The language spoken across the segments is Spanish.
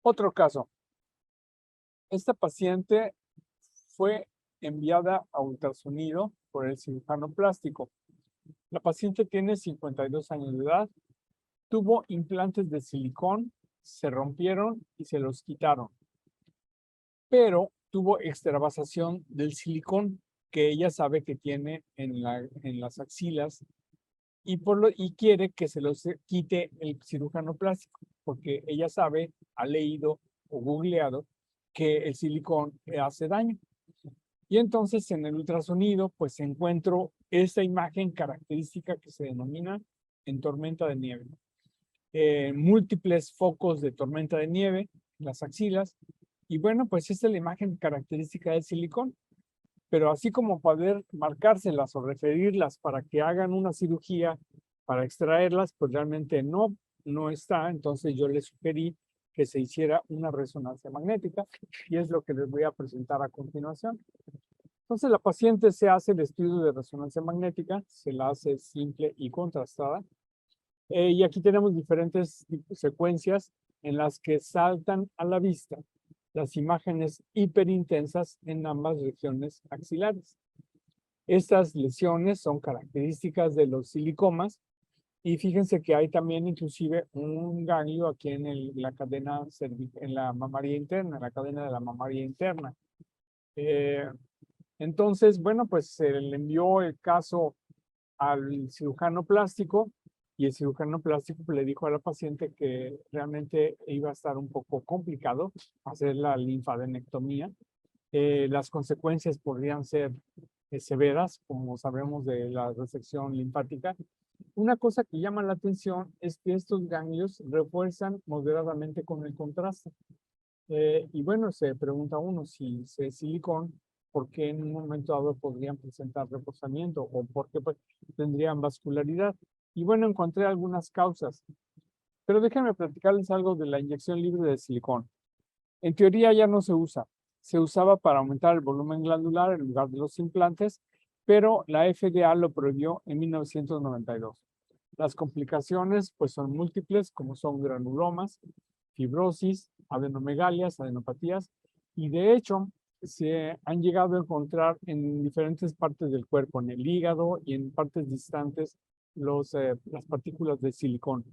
Otro caso. Esta paciente fue enviada a ultrasonido por el cirujano plástico. La paciente tiene 52 años de edad, tuvo implantes de silicón, se rompieron y se los quitaron. Pero tuvo extravasación del silicón que ella sabe que tiene en las axilas y quiere que se los quite el cirujano plástico, porque ella sabe, ha leído o googleado que el silicón hace daño. Y entonces en el ultrasonido, pues encuentro esta imagen característica que se denomina en tormenta de nieve. Múltiples focos de tormenta de nieve en las axilas. Y bueno, pues esta es la imagen característica del silicón. Pero así como poder marcárselas o referirlas para que hagan una cirugía para extraerlas, pues realmente no está. Entonces yo les sugerí que se hiciera una resonancia magnética y es lo que les voy a presentar a continuación. Entonces la paciente se hace el estudio de resonancia magnética, se la hace simple y contrastada. Y aquí tenemos diferentes secuencias en las que saltan a la vista las imágenes hiperintensas en ambas regiones axilares. Estas lesiones son características de los silicomas y fíjense que hay también inclusive un ganglio aquí en la cadena en la mamaria interna, en la cadena de la mamaria interna. Entonces, bueno, pues se le envió el caso al cirujano plástico y el cirujano plástico le dijo a la paciente que realmente iba a estar un poco complicado hacer la linfadenectomía. Las consecuencias podrían ser severas, como sabemos de la resección linfática. Una cosa que llama la atención es que estos ganglios refuerzan moderadamente con el contraste. Y bueno, se pregunta uno si es silicón, ¿por qué en un momento dado podrían presentar reforzamiento o por qué pues, tendrían vascularidad? Y bueno, encontré algunas causas. Pero déjenme platicarles algo de la inyección libre de silicón. En teoría ya no se usa. Se usaba para aumentar el volumen glandular en lugar de los implantes, pero la FDA lo prohibió en 1992. Las complicaciones pues son múltiples, como son granulomas, fibrosis, adenomegalias, adenopatías, y de hecho se han llegado a encontrar en diferentes partes del cuerpo, en el hígado y en partes distantes, las partículas de silicón.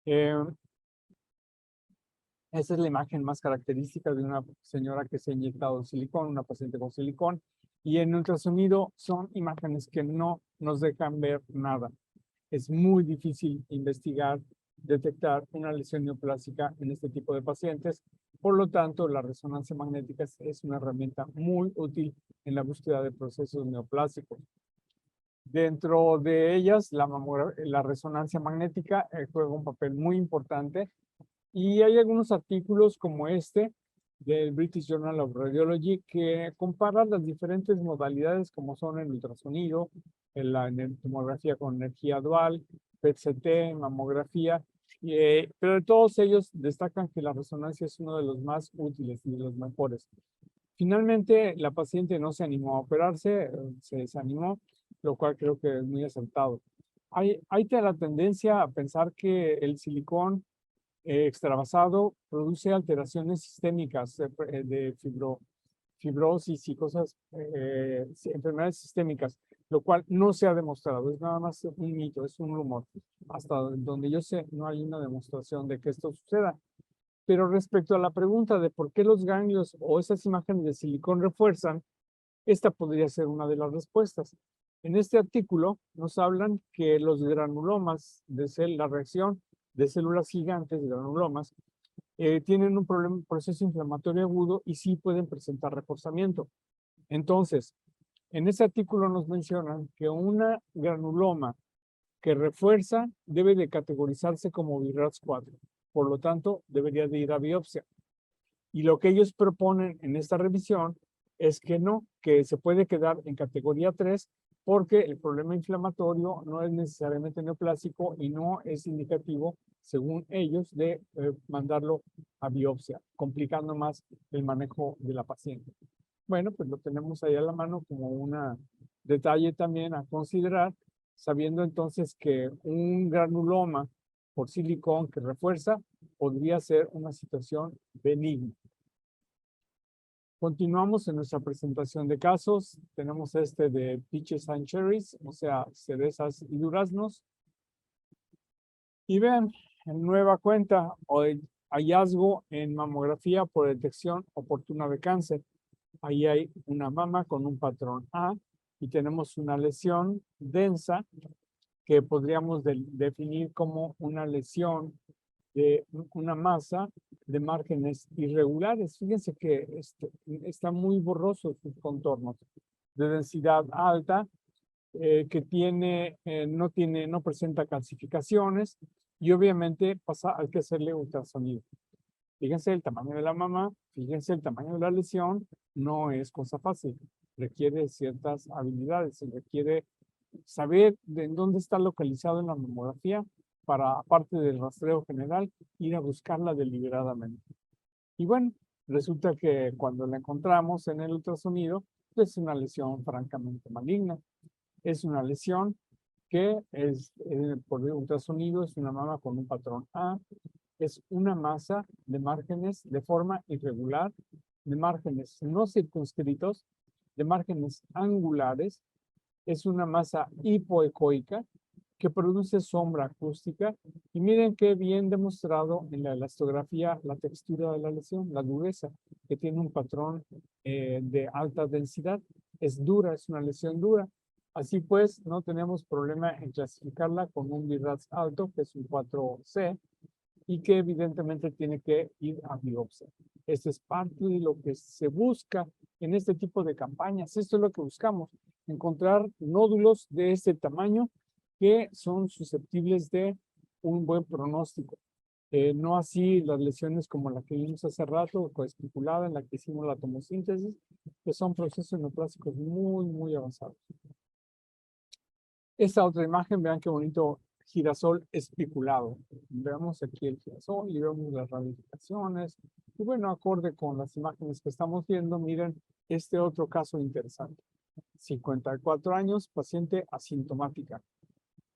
Esa es la imagen más característica de una señora que se ha inyectado silicón, una paciente con silicón, y en ultrasonido son imágenes que no nos dejan ver nada. Es muy difícil investigar, detectar una lesión neoplástica en este tipo de pacientes. Por lo tanto, la resonancia magnética es una herramienta muy útil en la búsqueda de procesos neoplásicos. Dentro de ellas, la resonancia magnética juega un papel muy importante y hay algunos artículos como este del British Journal of Radiology que comparan las diferentes modalidades como son el ultrasonido, la tomografía con energía dual, PET-CT, mamografía, pero de todos ellos destacan que la resonancia es uno de los más útiles y de los mejores. Finalmente, la paciente no se animó a operarse, se desanimó, lo cual creo que es muy acertado. Hay la tendencia a pensar que el silicón extravasado produce alteraciones sistémicas de fibrosis y cosas, enfermedades sistémicas, lo cual no se ha demostrado, es nada más un mito, es un rumor. Hasta donde yo sé, no hay una demostración de que esto suceda. Pero respecto a la pregunta de por qué los ganglios o esas imágenes de silicón refuerzan, esta podría ser una de las respuestas. En este artículo nos hablan que los granulomas la reacción de células gigantes, granulomas, tienen un proceso inflamatorio agudo y sí pueden presentar reforzamiento. Entonces, en este artículo nos mencionan que una granuloma que refuerza debe de categorizarse como BIRATS 4. Por lo tanto, debería de ir a biopsia. Y lo que ellos proponen en esta revisión es que no, que se puede quedar en categoría 3 porque el problema inflamatorio no es necesariamente neoplásico y no es indicativo, según ellos, de mandarlo a biopsia, complicando más el manejo de la paciente. Bueno, pues lo tenemos ahí a la mano como un detalle también a considerar, sabiendo entonces que un granuloma por silicón que refuerza podría ser una situación benigna. Continuamos en nuestra presentación de casos. Tenemos este de peaches and cherries, o sea, cerezas y duraznos. Y vean, en nueva cuenta, hoy hallazgo en mamografía por detección oportuna de cáncer. Ahí hay una mama con un patrón A y tenemos una lesión densa que podríamos definir como una lesión de una masa de márgenes irregulares. Fíjense que está muy borroso sus contornos, de densidad alta, que no presenta calcificaciones y obviamente hay que hacerle ultrasonido. Fíjense el tamaño de la mama, fíjense el tamaño de la lesión, no es cosa fácil, requiere ciertas habilidades, se requiere saber en dónde está localizado en la mamografía para, aparte del rastreo general, ir a buscarla deliberadamente. Y bueno, resulta que cuando la encontramos en el ultrasonido, es una lesión francamente maligna. Es una lesión que por el ultrasonido es una mama con un patrón A, es una masa de márgenes de forma irregular, de márgenes no circunscritos, de márgenes angulares, es una masa hipoecoica que produce sombra acústica y miren qué bien demostrado en la elastografía la textura de la lesión, la dureza, que tiene un patrón de alta densidad, es dura, es una lesión dura. Así pues, no tenemos problema en clasificarla con un BIRATS alto, que es un 4C, y que evidentemente tiene que ir a biopsia. Esto es parte de lo que se busca en este tipo de campañas. Esto es lo que buscamos, encontrar nódulos de este tamaño que son susceptibles de un buen pronóstico. No así las lesiones como la que vimos hace rato, coespeculada, en la que hicimos la tomosíntesis, que son procesos neoplásicos muy, muy avanzados. Esta otra imagen, vean qué bonito girasol especulado. Veamos aquí el girasol y vemos las ramificaciones. Y bueno, acorde con las imágenes que estamos viendo, miren este otro caso interesante. 54 años, paciente asintomática.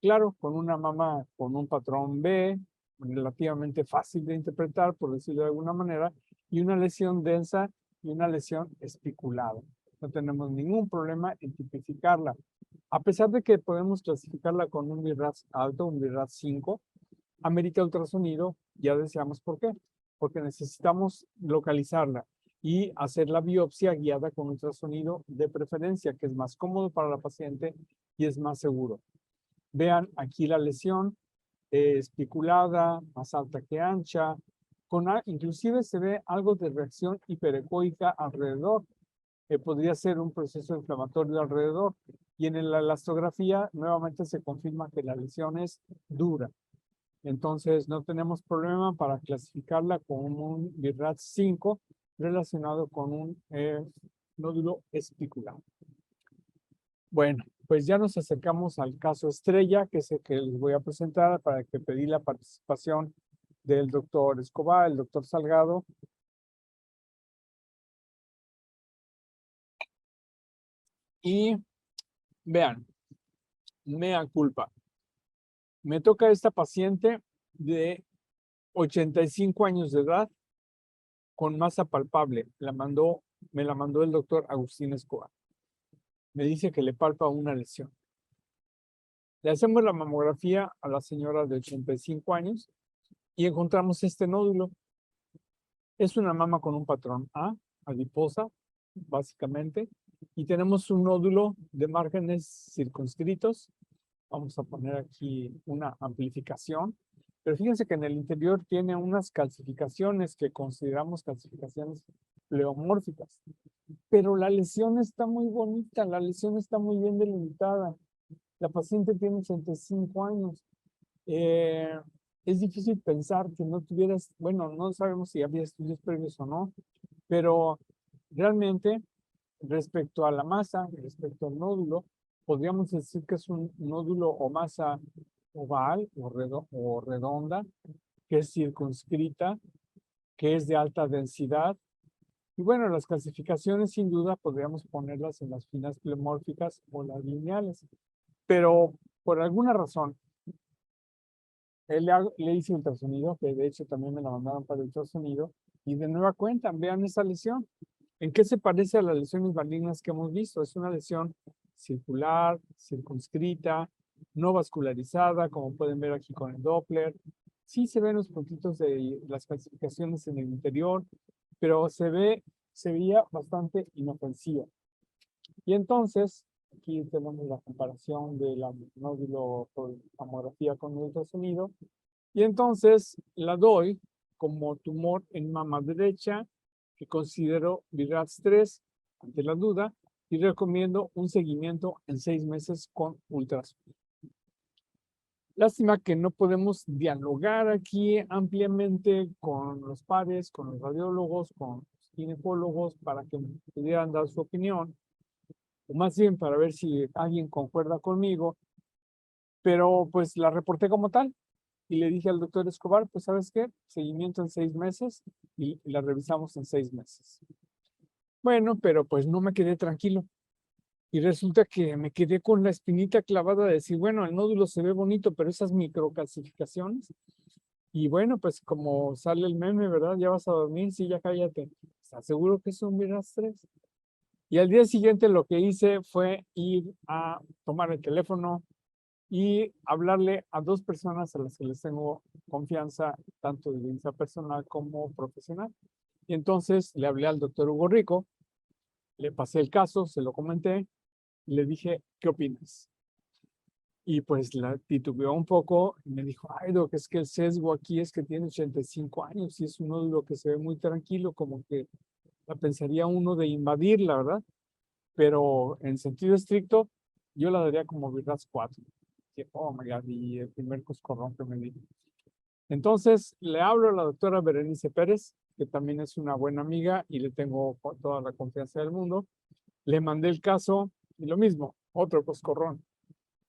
Claro, con una mama con un patrón B, relativamente fácil de interpretar, por decirlo de alguna manera, y una lesión densa y una lesión especulada. No tenemos ningún problema en tipificarla. A pesar de que podemos clasificarla con un BIRATS alto, un BIRATS 5, amerita ultrasonido, ya decíamos por qué. Porque necesitamos localizarla y hacer la biopsia guiada con ultrasonido de preferencia, que es más cómodo para la paciente y es más seguro. Vean aquí la lesión especulada, más alta que ancha, inclusive se ve algo de reacción hiperecoica alrededor, que podría ser un proceso inflamatorio alrededor. Y en la elastografía nuevamente se confirma que la lesión es dura. Entonces no tenemos problema para clasificarla como un BIRATS 5 relacionado con un nódulo especulado. Bueno, pues ya nos acercamos al caso estrella, que es el que les voy a presentar para que pedí la participación del doctor Escobar, el doctor Salgado. Y vean, mea culpa. Me toca esta paciente de 85 años de edad con masa palpable. Me la mandó el doctor Agustín Escobar. Me dice que le palpa una lesión. Le hacemos la mamografía a la señora de 85 años y encontramos este nódulo. Es una mama con un patrón A, adiposa, básicamente, y tenemos un nódulo de márgenes circunscritos. Vamos a poner aquí una amplificación, pero fíjense que en el interior tiene unas calcificaciones que consideramos calcificaciones pleomórficas. Pero la lesión está muy bonita, la lesión está muy bien delimitada. La paciente tiene 85 años. Es difícil pensar que no tuvieras, bueno, no sabemos si había estudios previos o no, pero realmente respecto a la masa, respecto al nódulo, podríamos decir que es un nódulo o masa oval o redonda, que es circunscrita, que es de alta densidad. Y bueno, las clasificaciones sin duda podríamos ponerlas en las finas pleomórficas o las lineales, pero por alguna razón Le hice ultrasonido, que de hecho también me la mandaron para el ultrasonido, y de nueva cuenta, vean esa lesión. ¿En qué se parece a las lesiones malignas que hemos visto? Es una lesión circular, circunscrita, no vascularizada, como pueden ver aquí con el Doppler. Sí se ven los puntitos de las calcificaciones en el interior, pero se veía bastante inofensiva. Y entonces, aquí tenemos la comparación del nódulo por mamografía con ultrasonido. Y entonces la doy como tumor en mama derecha, que considero BRAF 3 ante la duda, y recomiendo un seguimiento en 6 meses con ultrasonido. Lástima que no podemos dialogar aquí ampliamente con los pares, con los radiólogos, con los ginecólogos, para que pudieran dar su opinión, o más bien para ver si alguien concuerda conmigo, pero pues la reporté como tal. Y le dije al doctor Escobar, pues ¿sabes qué? Seguimiento en 6 meses y la revisamos en 6 meses. Bueno, pero pues no me quedé tranquilo. Y resulta que me quedé con la espinita clavada de decir, bueno, el nódulo se ve bonito, pero esas microcalcificaciones. Y bueno, pues como sale el meme, ¿verdad? Ya vas a dormir, sí, ya cállate. ¿Estás seguro que es un BRAF 3? Y al día siguiente lo que hice fue ir a tomar el teléfono y hablarle a 2 personas a las que les tengo confianza, tanto de vista personal como profesional. Y entonces le hablé al doctor Hugo Rico, le pasé el caso, se lo comenté, y le dije, ¿qué opinas? Y pues la titubeó un poco y me dijo, ay, Doc, es que el sesgo aquí es que tiene 85 años y es un nódulo que se ve muy tranquilo, como que la pensaría uno de invadirla, ¿verdad? Pero en sentido estricto, yo la daría como BRAF 4. Oh my God, y el primer coscorrón que me di. Entonces le hablo a la doctora Berenice Pérez, que también es una buena amiga y le tengo toda la confianza del mundo. Le mandé el caso y lo mismo, otro coscorrón.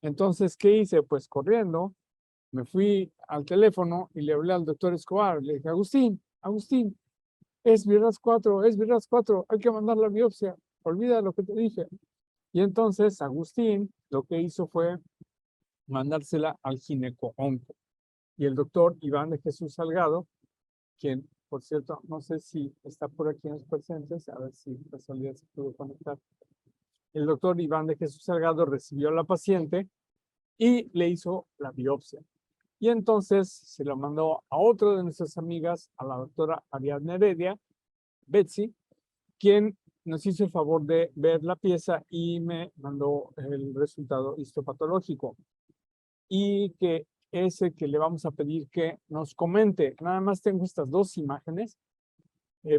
Entonces, ¿qué hice? Pues corriendo, me fui al teléfono y le hablé al doctor Escobar. Le dije, Agustín, es BRAF 4, es BRAF 4, hay que mandar la biopsia. Olvida lo que te dije. Y entonces Agustín lo que hizo fue mandársela al gineco-onco. Y el doctor Iván de Jesús Salgado, quien, por cierto, no sé si está por aquí en los presentes, a ver si casualidad se pudo conectar. El doctor Iván de Jesús Salgado recibió a la paciente y le hizo la biopsia. Y entonces se lo mandó a otro de nuestras amigas, a la doctora Ariadna Heredia, Betsy, quien nos hizo el favor de ver la pieza y me mandó el resultado histopatológico. Y que ese que le vamos a pedir que nos comente. Nada más tengo estas 2 imágenes,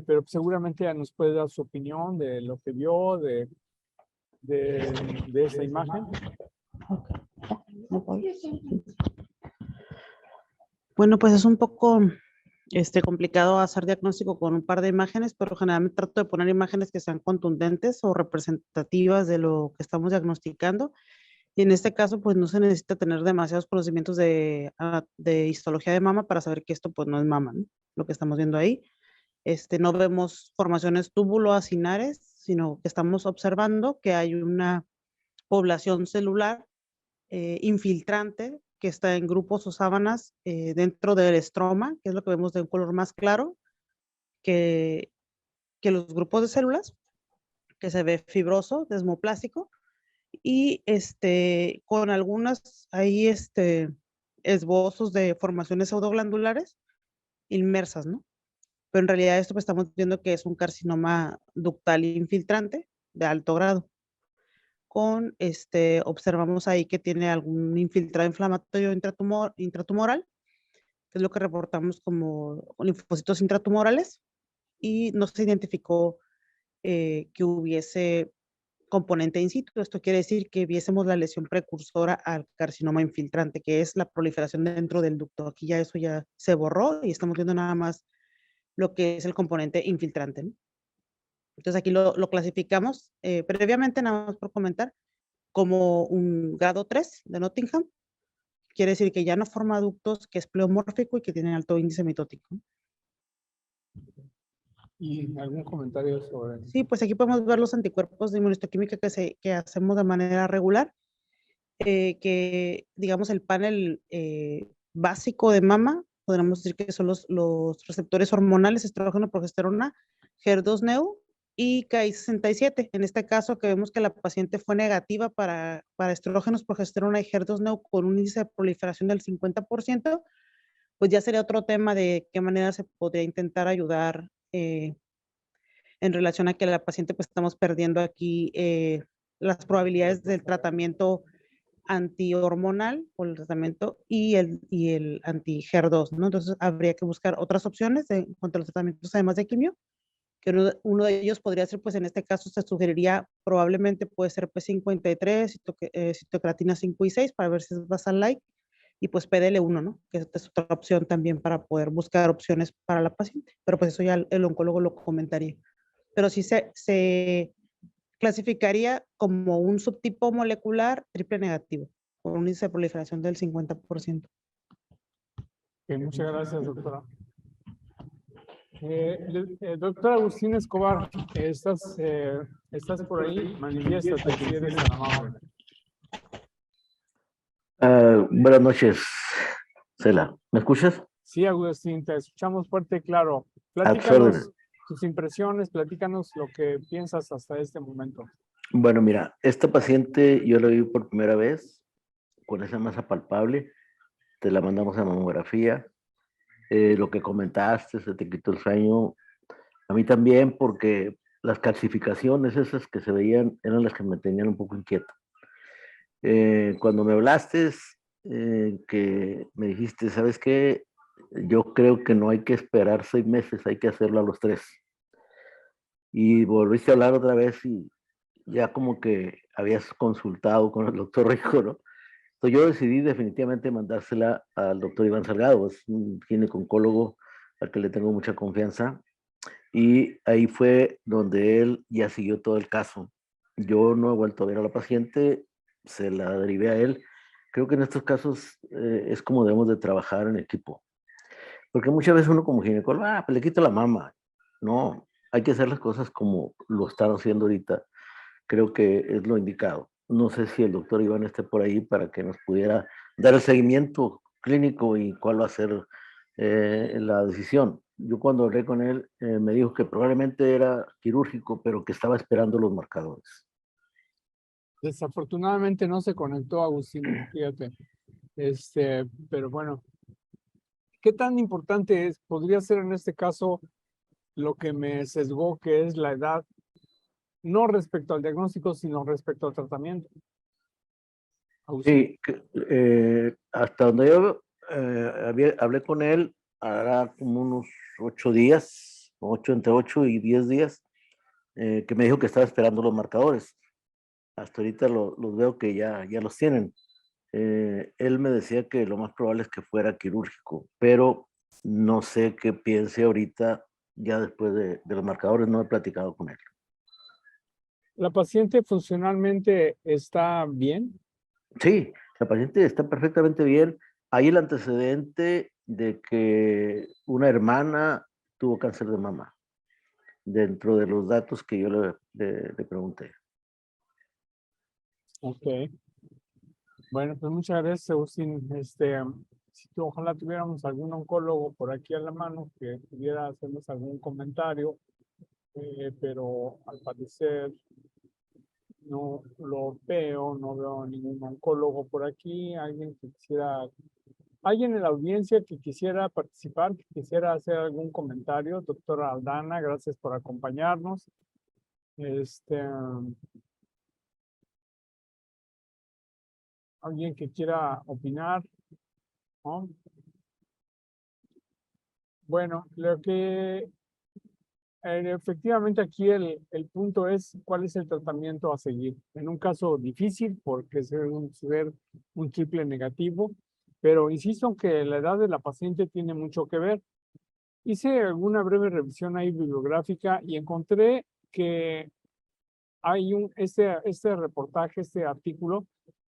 pero seguramente ya nos puede dar su opinión de lo que vio, de esa imagen. Bueno, pues es un poco complicado hacer diagnóstico con un par de imágenes, pero generalmente trato de poner imágenes que sean contundentes o representativas de lo que estamos diagnosticando. Y en este caso, pues no se necesita tener demasiados conocimientos de histología de mama para saber que esto pues no es mama, ¿no? Lo que estamos viendo ahí. No vemos formaciones túbulo-acinares, sino que estamos observando que hay una población celular infiltrante que está en grupos o sábanas dentro del estroma, que es lo que vemos de un color más claro que los grupos de células, que se ve fibroso, desmoplásico, y con algunas ahí esbozos de formaciones pseudoglandulares inmersas, ¿no? Pero en realidad esto pues estamos viendo que es un carcinoma ductal infiltrante de alto grado. Observamos ahí que tiene algún infiltrado inflamatorio intratumoral, que es lo que reportamos como linfocitos intratumorales, y no se identificó que hubiese componente in situ. Esto quiere decir que viésemos la lesión precursora al carcinoma infiltrante, que es la proliferación dentro del ducto. Aquí ya eso ya se borró y estamos viendo nada más lo que es el componente infiltrante, ¿no? Entonces aquí lo clasificamos previamente, nada más por comentar, como un grado 3 de Nottingham. Quiere decir que ya no forma ductos, que es pleomórfico y que tiene alto índice mitótico. ¿Y algún comentario sobre? Sí, pues aquí podemos ver los anticuerpos de inmunohistoquímica que hacemos de manera regular, que digamos el panel básico de mama, podríamos decir que son los receptores hormonales, estrógeno, progesterona, HER2-Neu y Ki-67. En este caso, que vemos que la paciente fue negativa para estrógenos, progesterona y HER2-Neu con un índice de proliferación del 50%, pues ya sería otro tema de qué manera se podría intentar ayudar en relación a que la paciente pues estamos perdiendo aquí las probabilidades del tratamiento antihormonal o el tratamiento y el anti-HER2, ¿no? Entonces habría que buscar otras opciones en cuanto a los tratamientos además de quimio, que uno de ellos podría ser, pues en este caso se sugeriría probablemente puede ser P53, citocratina 5 y 6 para ver si es basal-like y pues PDL1, ¿no? Que es otra opción también para poder buscar opciones para la paciente, pero pues eso ya el oncólogo lo comentaría. Pero sí se clasificaría como un subtipo molecular triple negativo, con un índice de proliferación del 50%. Muchas gracias, doctora. Doctor Agustín Escobar, ¿estás por ahí? Manifiéstate si eres tan amable. Buenas noches, Cela. ¿Me escuchas? Sí, Agustín, te escuchamos fuerte y claro. A tus Platícanos órdenes. tus impresiones, platícanos lo que piensas hasta este momento. Bueno, mira, esta paciente yo la vi por primera vez con esa masa palpable. Te la mandamos a mamografía. Lo que comentaste, se te quitó el sueño. A mí también, porque las calcificaciones esas que se veían eran las que me tenían un poco inquieto. Cuando me hablaste, que me dijiste, ¿sabes qué? Yo creo que no hay que esperar 6 meses, hay que hacerlo a los 3. Y volviste a hablar otra vez y ya como que habías consultado con el doctor Rico, ¿no? Entonces yo decidí definitivamente mandársela al doctor Iván Salgado, es un gineco-oncólogo al que le tengo mucha confianza. Y ahí fue donde él ya siguió todo el caso. Yo no he vuelto a ver a la paciente, se la derivé a él. Creo que en estos casos es como debemos de trabajar en equipo. Porque muchas veces uno como ginecólogo, pues le quito la mama. No, hay que hacer las cosas como lo están haciendo ahorita. Creo que es lo indicado. No sé si el doctor Iván esté por ahí para que nos pudiera dar el seguimiento clínico y cuál va a ser la decisión. Yo cuando hablé con él me dijo que probablemente era quirúrgico, pero que estaba esperando los marcadores. Desafortunadamente no se conectó, Agustín, fíjate. Pero bueno, ¿qué tan importante es? Podría ser en este caso lo que me sesgó, que es la edad, no respecto al diagnóstico, sino respecto al tratamiento. Agustín. Sí, hasta donde yo hablé con él, hará como unos 8 días, entre 8 y 10 días, que me dijo que estaba esperando los marcadores. Hasta ahorita los veo que ya los tienen. Él me decía que lo más probable es que fuera quirúrgico, pero no sé qué piense ahorita, ya después de los marcadores, no he platicado con él. ¿La paciente funcionalmente está bien? Sí, la paciente está perfectamente bien. Hay el antecedente de que una hermana tuvo cáncer de mama, dentro de los datos que yo le pregunté. Ok. Bueno, pues muchas gracias, Agustín. Ojalá tuviéramos algún oncólogo por aquí a la mano que pudiera hacernos algún comentario, pero al parecer no lo veo, no veo ningún oncólogo por aquí, alguien en la audiencia que quisiera participar, que quisiera hacer algún comentario. Doctora Aldana, gracias por acompañarnos. Alguien que quiera opinar, ¿no? Bueno, lo que efectivamente aquí el punto es cuál es el tratamiento a seguir. En un caso difícil, porque es ser un triple negativo, pero insisto que la edad de la paciente tiene mucho que ver. Hice alguna breve revisión ahí bibliográfica y encontré que hay este reportaje, este artículo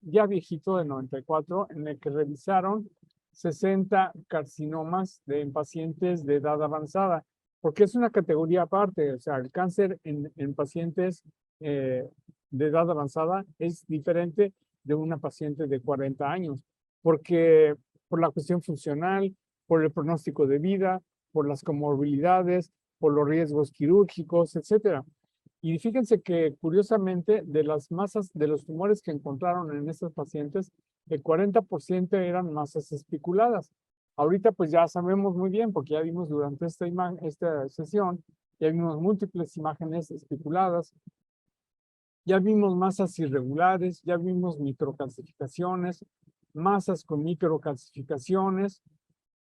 ya viejito de 94, en el que revisaron 60 carcinomas en pacientes de edad avanzada, porque es una categoría aparte. O sea, el cáncer en pacientes de edad avanzada es diferente de una paciente de 40 años, porque por la cuestión funcional, por el pronóstico de vida, por las comorbilidades, por los riesgos quirúrgicos, etcétera. Y fíjense que curiosamente de las masas, de los tumores que encontraron en estos pacientes, el 40% eran masas especuladas. Ahorita pues ya sabemos muy bien, porque ya vimos durante esta sesión, ya vimos múltiples imágenes especuladas, ya vimos masas irregulares, ya vimos microcalcificaciones, masas con microcalcificaciones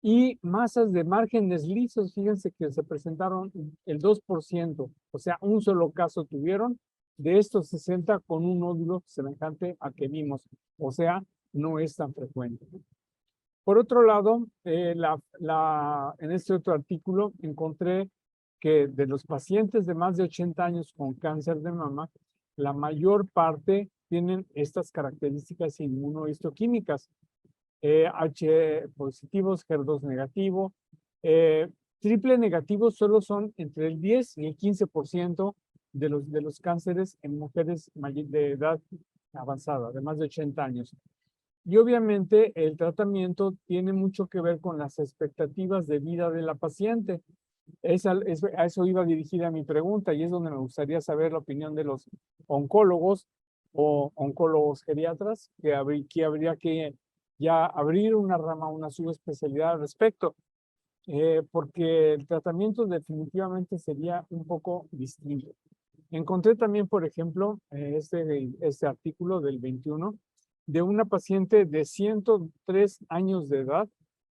y masas de márgenes lisos. Fíjense que se presentaron el 2%, o sea, un solo caso tuvieron de estos 60 con un nódulo semejante a que vimos, o sea, no es tan frecuente. Por otro lado, en este otro artículo encontré que de los pacientes de más de 80 años con cáncer de mama, la mayor parte tienen estas características inmunohistoquímicas. H positivos, HER2 negativo. Triple negativo solo son entre el 10 y el 15% de los cánceres en mujeres de edad avanzada, de más de 80 años. Y obviamente el tratamiento tiene mucho que ver con las expectativas de vida de la paciente. A eso iba dirigida mi pregunta y es donde me gustaría saber la opinión de los oncólogos o oncólogos geriatras, que habría que ya abrir una rama, una subespecialidad al respecto, porque el tratamiento definitivamente sería un poco distinto. Encontré también, por ejemplo, este artículo del 21 de una paciente de 103 años de edad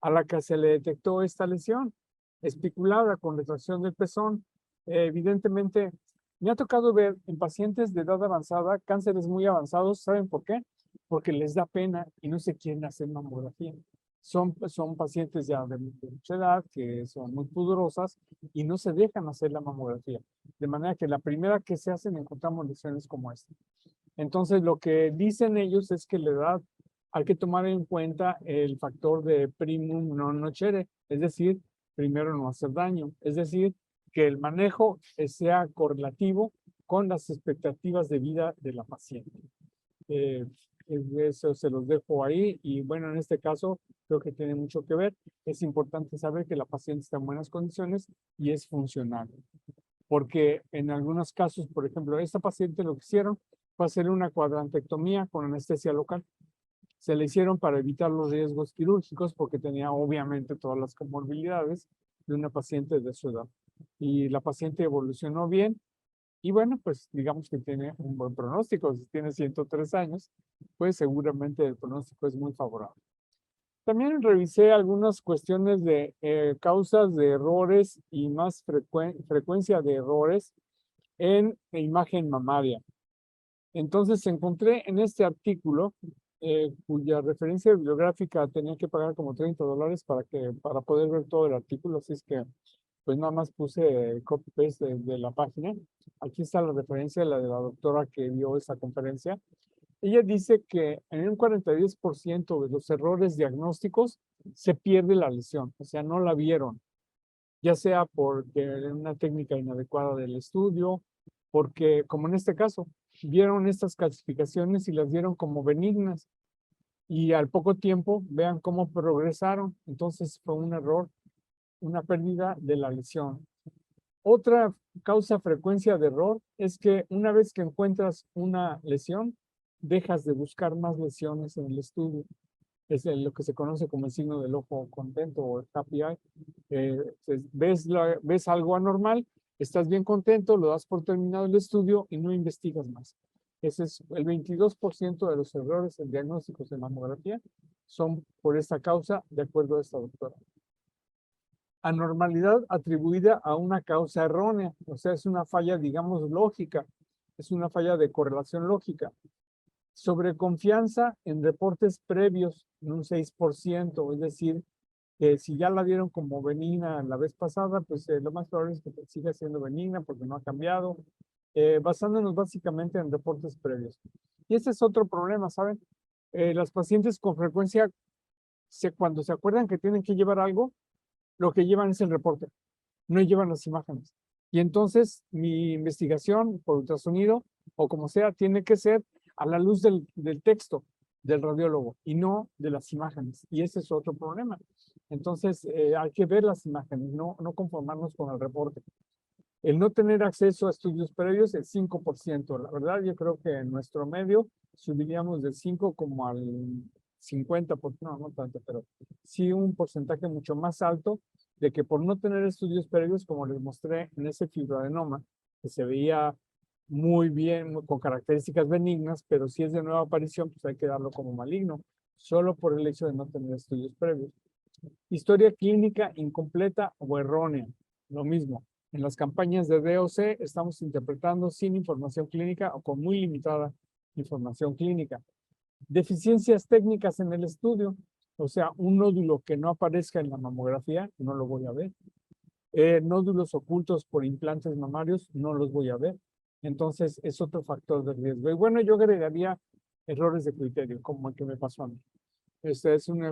a la que se le detectó esta lesión especulada con retracción del pezón. Evidentemente, me ha tocado ver en pacientes de edad avanzada, cánceres muy avanzados, ¿saben por qué? Porque les da pena y no se quieren hacer mamografía. Son pacientes ya de mucha edad, que son muy pudorosas y no se dejan hacer la mamografía. De manera que la primera que se hacen encontramos lesiones como esta. Entonces, lo que dicen ellos es que la edad hay que tomar en cuenta el factor de primum non nocere, es decir, primero no hacer daño, es decir, que el manejo sea correlativo con las expectativas de vida de la paciente. Eso se los dejo ahí y bueno, en este caso creo que tiene mucho que ver. Es importante saber que la paciente está en buenas condiciones y es funcional. Porque en algunos casos, por ejemplo, esta paciente lo que hicieron fue hacer una cuadrantectomía con anestesia local. Se le hicieron para evitar los riesgos quirúrgicos porque tenía obviamente todas las comorbilidades de una paciente de su edad. Y la paciente evolucionó bien y bueno, pues digamos que tiene un buen pronóstico. Si tiene 103 años, pues seguramente el pronóstico es muy favorable. También revisé algunas cuestiones de causas de errores y más frecuencia de errores en imagen mamaria. Entonces encontré en este artículo, cuya referencia bibliográfica tenía que pagar como $30 para poder ver todo el artículo, así es que pues nada más puse copy-paste de la página. Aquí está la referencia, la de la doctora que dio esa conferencia. Ella dice que en un 42% de los errores diagnósticos se pierde la lesión, o sea, no la vieron, ya sea porque una técnica inadecuada del estudio, porque como en este caso, vieron estas calcificaciones y las dieron como benignas y al poco tiempo vean cómo progresaron, entonces fue un error, una pérdida de la lesión. Otra causa frecuencia de error es que una vez que encuentras una lesión, dejas de buscar más lesiones en el estudio. Es lo que se conoce como el signo del ojo contento o el happy eye. Ves algo anormal, estás bien contento, lo das por terminado el estudio y no investigas más. Ese es el 22% de los errores en diagnósticos de mamografía son por esta causa, de acuerdo a esta doctora. Anormalidad atribuida a una causa errónea, o sea, es una falla, digamos, lógica, es una falla de correlación lógica. Sobreconfianza en reportes previos, en un 6%, es decir, que si ya la vieron como benigna la vez pasada, pues lo más probable es que siga siendo benigna porque no ha cambiado, basándonos básicamente en reportes previos. Y ese es otro problema, ¿saben? Las pacientes con frecuencia, cuando se acuerdan que tienen que llevar algo, lo que llevan es el reporte, no llevan las imágenes. Y entonces mi investigación por ultrasonido o como sea, tiene que ser a la luz del texto. del radiólogo y no de las imágenes. Y ese es otro problema. Entonces, hay que ver las imágenes, no conformarnos con el reporte. El no tener acceso a estudios previos es 5%. La verdad, yo creo que en nuestro medio subiríamos del 5 como al 50%, no tanto, pero sí un porcentaje mucho más alto de que por no tener estudios previos, como les mostré en ese fibroadenoma, que se veía muy bien, con características benignas, pero si es de nueva aparición, pues hay que darlo como maligno, solo por el hecho de no tener estudios previos. Historia clínica incompleta o errónea, lo mismo. En las campañas de DOC estamos interpretando sin información clínica o con muy limitada información clínica. Deficiencias técnicas en el estudio, o sea, un nódulo que no aparezca en la mamografía, no lo voy a ver. Nódulos ocultos por implantes mamarios, no los voy a ver. Entonces, es otro factor de riesgo. Y bueno, yo agregaría errores de criterio, como el que me pasó a mí.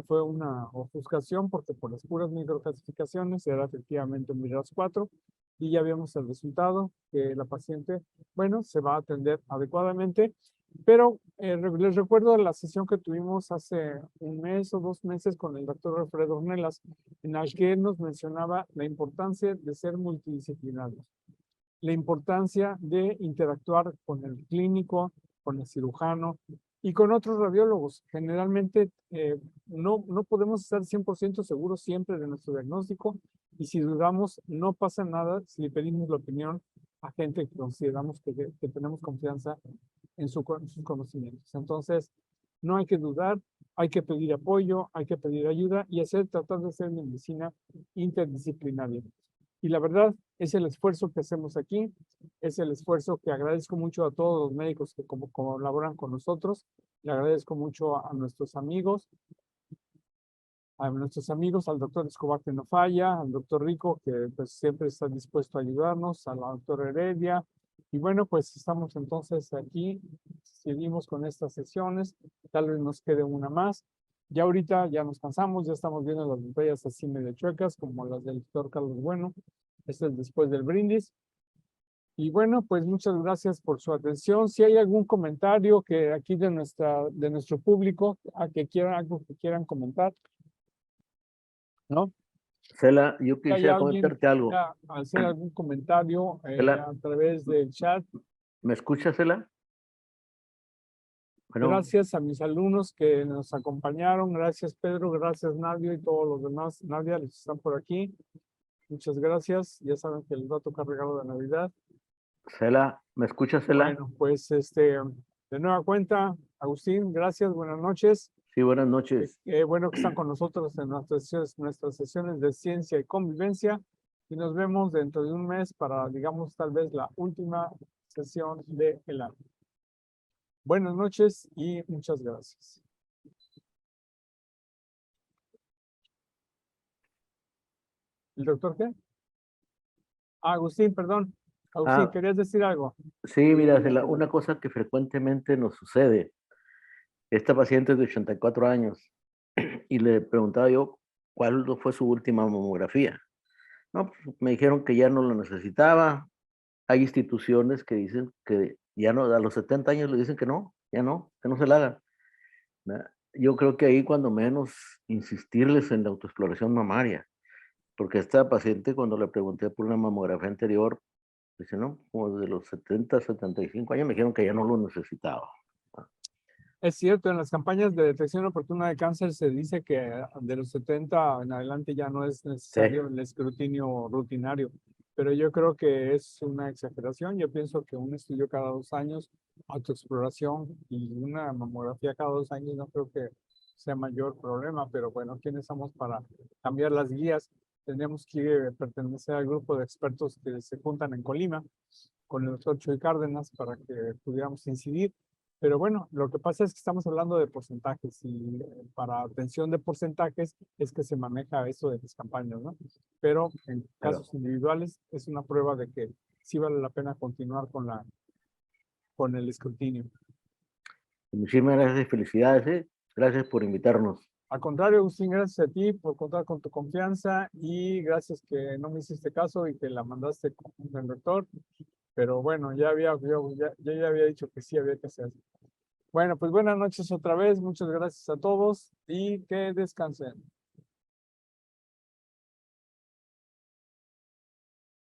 Fue una ofuscación porque por las puras microclasificaciones era efectivamente un MIRAS 4 y ya vemos el resultado que la paciente, bueno, se va a atender adecuadamente, pero les recuerdo la sesión que tuvimos hace un mes o 2 meses con el doctor Alfredo Ornelas, en la que él nos mencionaba la importancia de ser multidisciplinarios, la importancia de interactuar con el clínico, con el cirujano y con otros radiólogos. Generalmente no podemos estar 100% seguros siempre de nuestro diagnóstico y si dudamos no pasa nada si le pedimos la opinión a gente que consideramos que tenemos confianza en sus conocimientos. Entonces, no hay que dudar, hay que pedir apoyo, hay que pedir ayuda y tratar de hacer medicina interdisciplinaria. Y la verdad, es el esfuerzo que hacemos aquí, es el esfuerzo que agradezco mucho a todos los médicos que colaboran con nosotros, le agradezco mucho a nuestros amigos, al doctor Escobar que no falla, al doctor Rico que pues siempre está dispuesto a ayudarnos, a la doctora Heredia, y bueno, pues estamos entonces aquí, seguimos con estas sesiones, tal vez nos quede una más. Ya ahorita ya nos cansamos, ya estamos viendo las botellas así medio chuecas, como las del doctor Carlos Bueno. Este es después del brindis. Y bueno, pues muchas gracias por su atención. Si hay algún comentario que aquí de nuestro público, algo que quieran comentar, ¿no? Cela, yo Si hay quisiera alguien que comentarte algo. quiera hacer algún comentario Cela, a través del chat. ¿me escuchas, Cela? Bueno, Gracias a mis alumnos que nos acompañaron. Gracias, Pedro. Gracias, Nadia y todos los demás. Nadia, los que están por aquí. Muchas gracias. Ya saben que les va a tocar regalo de Navidad. Cela, ¿me escuchas, Cela? Bueno, pues de nueva cuenta, Agustín, gracias, buenas noches. Sí, buenas noches. Bueno que están con nosotros en nuestras sesiones de ciencia y convivencia y nos vemos dentro de un mes para, digamos, tal vez la última sesión del año. Buenas noches y muchas gracias. ¿El doctor qué? Agustín, perdón. Agustín, ¿querías decir algo? Sí, mira, Cela, una cosa que frecuentemente nos sucede. Esta paciente es de 84 años y le preguntaba yo cuál fue su última mamografía. No, pues, me dijeron que ya no lo necesitaba. Hay instituciones que dicen que ya no, a los 70 años le dicen que no se la hagan. ¿Verdad? Yo creo que ahí cuando menos insistirles en la autoexploración mamaria, porque esta paciente cuando le pregunté por una mamografía anterior, dice, no, como de los 70, 75 años me dijeron que ya no lo necesitaba. Es cierto, en las campañas de detección oportuna de cáncer se dice que de los 70 en adelante ya no es necesario el escrutinio rutinario, pero yo creo que es una exageración. Yo pienso que un estudio cada 2 años, autoexploración y una mamografía cada 2 años no creo que sea mayor problema, pero bueno, ¿quiénes somos para cambiar las guías? Tendríamos que pertenecer al grupo de expertos que se juntan en Colima con el doctor Chuy Cárdenas para que pudiéramos incidir. Pero bueno, lo que pasa es que estamos hablando de porcentajes y para atención de porcentajes es que se maneja eso de las campañas, ¿no? Pero en casos individuales es una prueba de que sí vale la pena continuar con el escrutinio. Muchísimas gracias y felicidades, ¿eh? Gracias por invitarnos. Al contrario, Agustín, gracias a ti por contar con tu confianza y gracias que no me hiciste caso y que la mandaste con el doctor. Pero bueno, yo ya había dicho que sí había que hacer. Bueno, pues buenas noches otra vez. Muchas gracias a todos y que descansen.